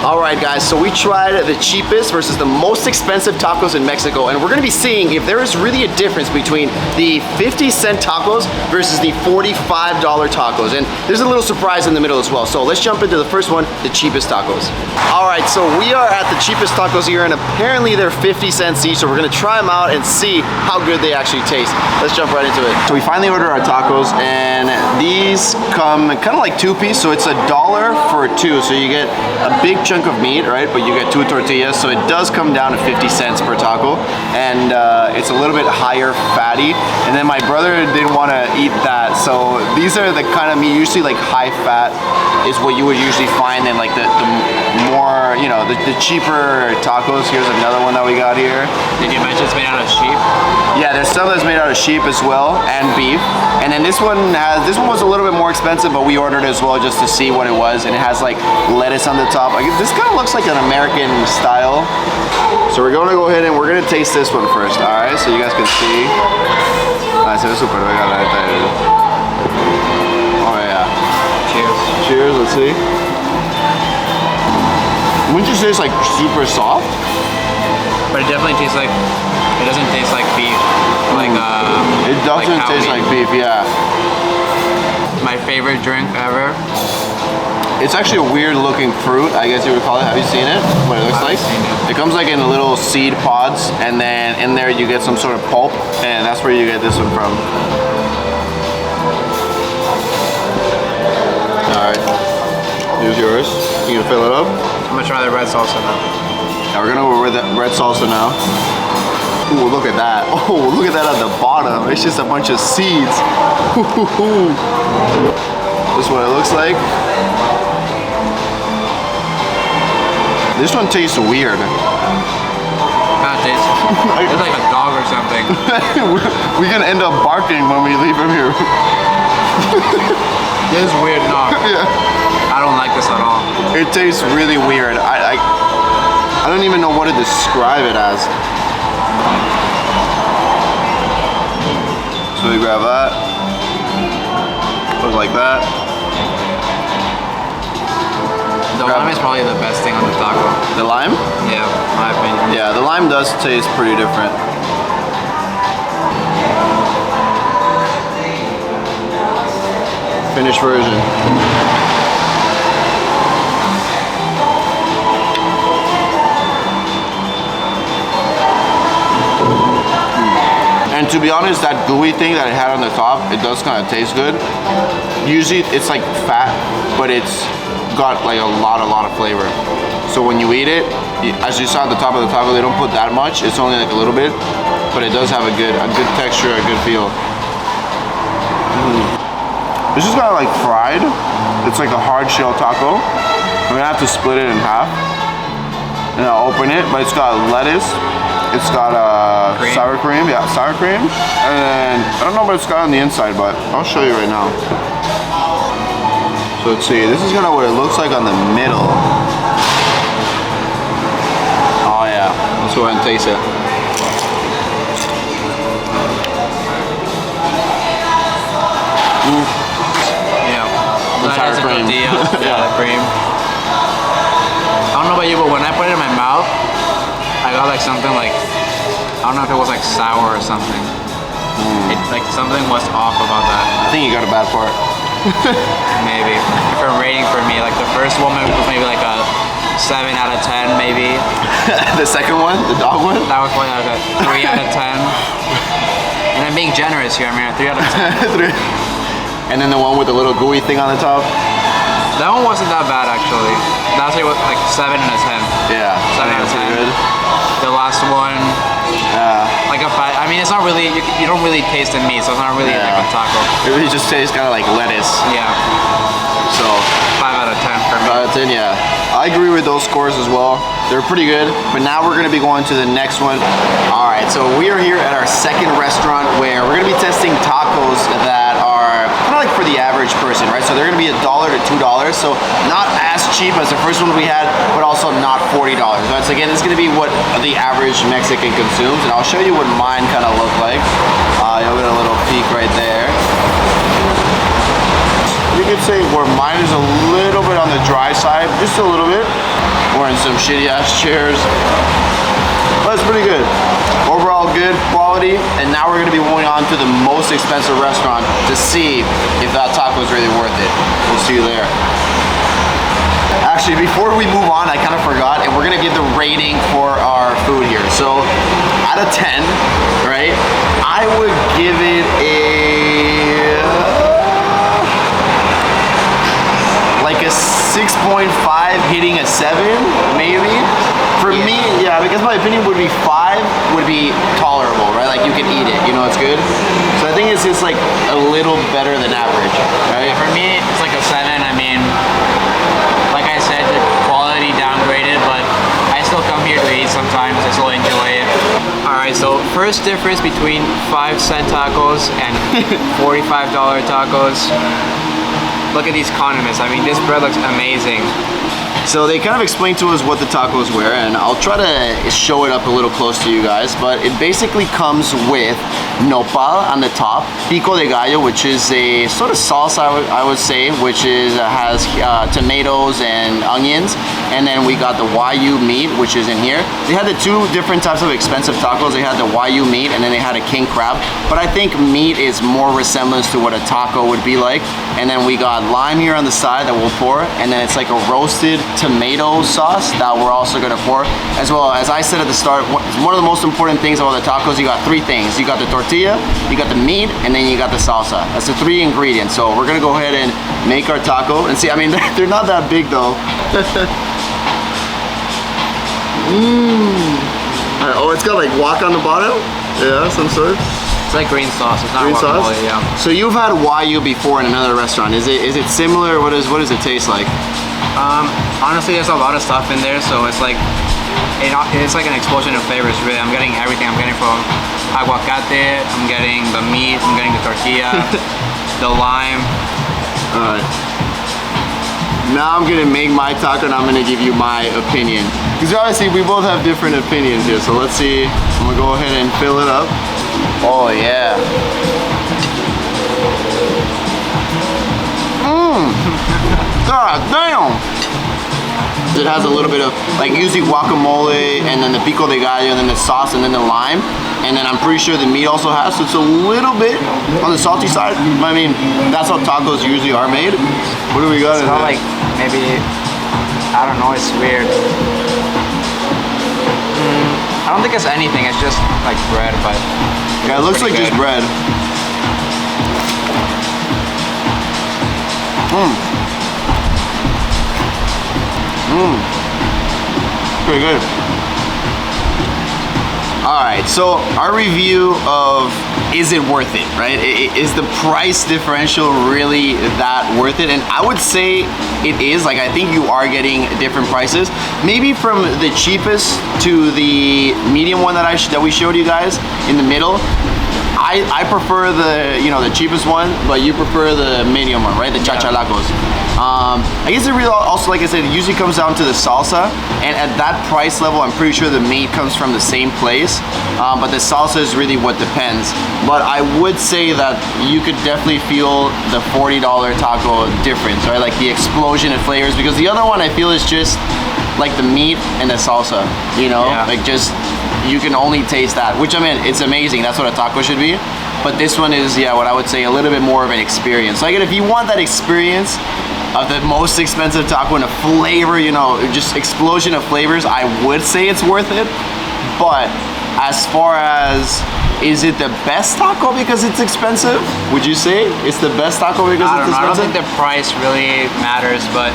All right, guys, so we tried the cheapest versus the most expensive tacos in Mexico, and we're gonna be seeing if there is really a difference between the 50-cent tacos versus the $45 tacos. And there's a little surprise in the middle as well. So let's jump into the first one, the cheapest tacos. All right, so we are at the cheapest tacos here, and apparently they're 50 cents each, so we're gonna try them out and see how good they actually taste. Let's jump right into it. So we finally ordered our tacos, and these come kind of like two-piece, so it's $1 for two. So you get a big chunk of meat, right? But you get 2 tortillas, so it does come down to 50 cents per taco, and it's a little bit higher fatty. And then my brother didn't want to eat that, so these are the kind of meat, usually like high fat is what you would usually find in like the more, you know, the cheaper tacos. Here's another one that we got here. Did you mention it's made out of sheep? Yeah, there's some that's made out of sheep as well, and beef. And then this one was a little bit more expensive, but we ordered it as well just to see what it was. And it has like lettuce on the top. Like, this kind of looks like an American style. So we're gonna go ahead and we're gonna taste this one first, all right? So you guys can see. Se ve super vega, la neta. Oh yeah. Cheers. Cheers, let's see. Wouldn't you say it's like super soft? But it definitely tastes like, it doesn't taste like beef. Like it doesn't taste like beef, yeah. My favorite drink ever. It's actually a weird looking fruit, I guess you would call it. Have you seen it? What it looks like? It comes like in little seed pods, and then in there you get some sort of pulp, and that's where you get this one from. Alright, here's yours. You gonna fill it up? I'm gonna try the red salsa now. Now we're gonna go with the red salsa now. Ooh, look at that. Oh, look at that at the bottom. It's just a bunch of seeds. This is what it looks like. This one tastes weird. That tastes it's like a dog or something. We're gonna end up barking when we leave him here. This is weird, no. Yeah. I don't like this at all. It tastes really weird. I don't even know what to describe it as. So we grab that. Goes like that. The lime is probably the best thing on the taco. The lime? Yeah, my opinion. Yeah, the lime does taste pretty different. Finished version. And to be honest, that gooey thing that it had on the top, it does kind of taste good. Usually it's like fat, but it's got like a lot of flavor. So when you eat it, as you saw at the top of the taco, they don't put that much. It's only like a little bit, but it does have a good texture, a good feel. This is kind of like fried. It's like a hard shell taco. I'm gonna have to split it in half, and I'll open it. But it's got lettuce. It's got sour cream, yeah, sour cream. And then, I don't know what it's got on the inside, but I'll show you right now. So let's see, this is kind of what it looks like on the middle. Oh yeah, let's go ahead and taste it. Yeah, the sour cream. Yeah, the cream. I don't know about you, but when I put it in my mouth, I got like something like, I don't know if it was like sour or something. It, like something was off about that. I think you got a bad part. Maybe. For rating for me, like the first one was maybe like a 7 out of 10 maybe. The second one, the dog one? That was probably like a 3 out of 10. And I'm being generous here, I mean a 3 out of 10. And then the one with the little gooey thing on the top? That one wasn't that bad actually. That was like 7 out of 10. Yeah, 7 out of 10. Good. The last one, like a 5. I mean, it's not really, you don't really taste the meat, so it's not really like a taco. It really just tastes kind of like lettuce. Yeah. So 5 out of 10 for me. 5 out of 10, yeah. I agree with those scores as well. They're pretty good, but now we're gonna be going to the next one. All right, so we are here at our second restaurant where we're gonna be testing tacos that are kind of like for the average person, right? So they're gonna be $1 to $2, so not as cheap as the first one we had, but also not $40. Right? So again, it's gonna be what the average Mexican consumes, and I'll show you what mine kind of look like. You'll get a little peek right there. You could say where mine is a little bit on the dry side, just a little bit. Where some shitty ass chairs. But it's pretty good. Overall good quality, and now we're gonna be moving on to the most expensive restaurant to see if that taco is really worth it. We'll see you there. Actually, before we move on, I kind of forgot, and we're gonna give the rating for our food here. So, out of 10, right, I would give it like a 6.5 hitting a 7, maybe. For me, yeah, because my opinion would be 5 would be tolerable, right? Like you can eat it, you know, it's good. So I think it's just like a little better than average, right? For me, it's like a 7. I mean, like I said, the quality downgraded, but I still come here to eat sometimes. I still enjoy it. Alright, so first difference between 5-cent tacos and $45 tacos. Look at these condiments. I mean, this bread looks amazing. So they kind of explained to us what the tacos were, and I'll try to show it up a little close to you guys, but it basically comes with nopal on the top, pico de gallo, which is a sort of salsa, I would say, which is has tomatoes and onions, and then we got the Wagyu meat, which is in here. They had the two different types of expensive tacos. They had the Wagyu meat, and then they had a king crab, but I think meat is more resemblance to what a taco would be like. And then we got lime here on the side that we'll pour, and then it's like a roasted tomato sauce that we're also gonna pour, as well as I said at the start, one of the most important things about the tacos, you got 3 things. You got the tortilla, you got the meat, and then you got the salsa. That's the 3 ingredients. So we're gonna go ahead and make our taco and see. I mean, they're not that big though. Oh, it's got like guac on the bottom? Yeah, some sort. It's like green sauce. It's not Green sauce? guacamole, yeah. So you've had Wagyu before in another restaurant. Is it similar? What does it taste like? Honestly, there's a lot of stuff in there, so it's like it's like an explosion of flavors. Really, I'm getting everything. I'm getting from aguacate. I'm getting the meat. I'm getting the tortilla, the lime. All right. Now I'm gonna make my taco and I'm gonna give you my opinion. Because obviously we both have different opinions here. So let's see. I'm gonna go ahead and fill it up. Oh yeah. God damn. It has a little bit of like usually guacamole and then the pico de gallo and then the sauce and then the lime. And then I'm pretty sure the meat also has, so it's a little bit on the salty side. I mean, that's how tacos usually are made. What do we got in It's not there? like maybe, I don't know, it's weird. I don't think it's anything, it's just like bread, but Yeah, it looks like pretty just good. bread. Pretty good. All right, so our review of is it worth it, right? Is the price differential really that worth it? And I would say it is. Like, I think you are getting different prices. Maybe from the cheapest to the medium one that we showed you guys in the middle. I prefer the cheapest one, but you prefer the medium one, right? The chachalacos. I guess it really also, like I said, it usually comes down to the salsa, and at that price level, I'm pretty sure the meat comes from the same place, but the salsa is really what depends. But I would say that you could definitely feel the $40 taco difference, right? Like the explosion of flavors, because the other one I feel is just like the meat and the salsa, you know? Yeah. Like just, you can only taste that, which I mean, it's amazing. That's what a taco should be. But this one is, yeah, what I would say a little bit more of an experience. Like if you want that experience of the most expensive taco and a flavor, just explosion of flavors, I would say it's worth it. But as far as, is it the best taco because it's expensive? Would you say it's the best taco because I it's don't know, I don't expensive? think the price really matters, but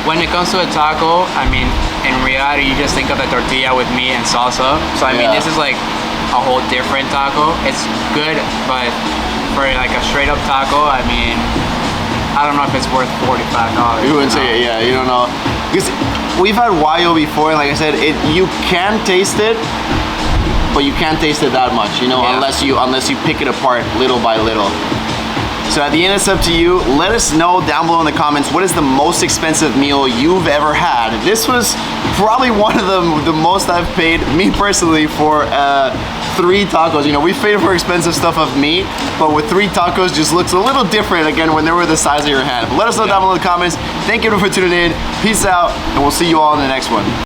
when it comes to a taco, I mean, in reality, you just think of the tortilla with meat and salsa. So I mean, Yeah. this is like a whole different taco. It's good, but for like a straight up taco, I mean, I don't know if it's worth $45. You wouldn't say it, yeah, you don't know. Because we've had Wagyu before, and like I said, you can taste it, but you can't taste it that much, Yeah. unless you pick it apart little by little. So at the end, it's up to you. Let us know down below in the comments, what is the most expensive meal you've ever had? This was probably one of the most I've paid, me personally, for 3 tacos. You know, we paid for expensive stuff of meat, but with 3 tacos just looks a little different again when they were the size of your hand. But let us know down below in the comments. Thank you for tuning in. Peace out, and we'll see you all in the next one.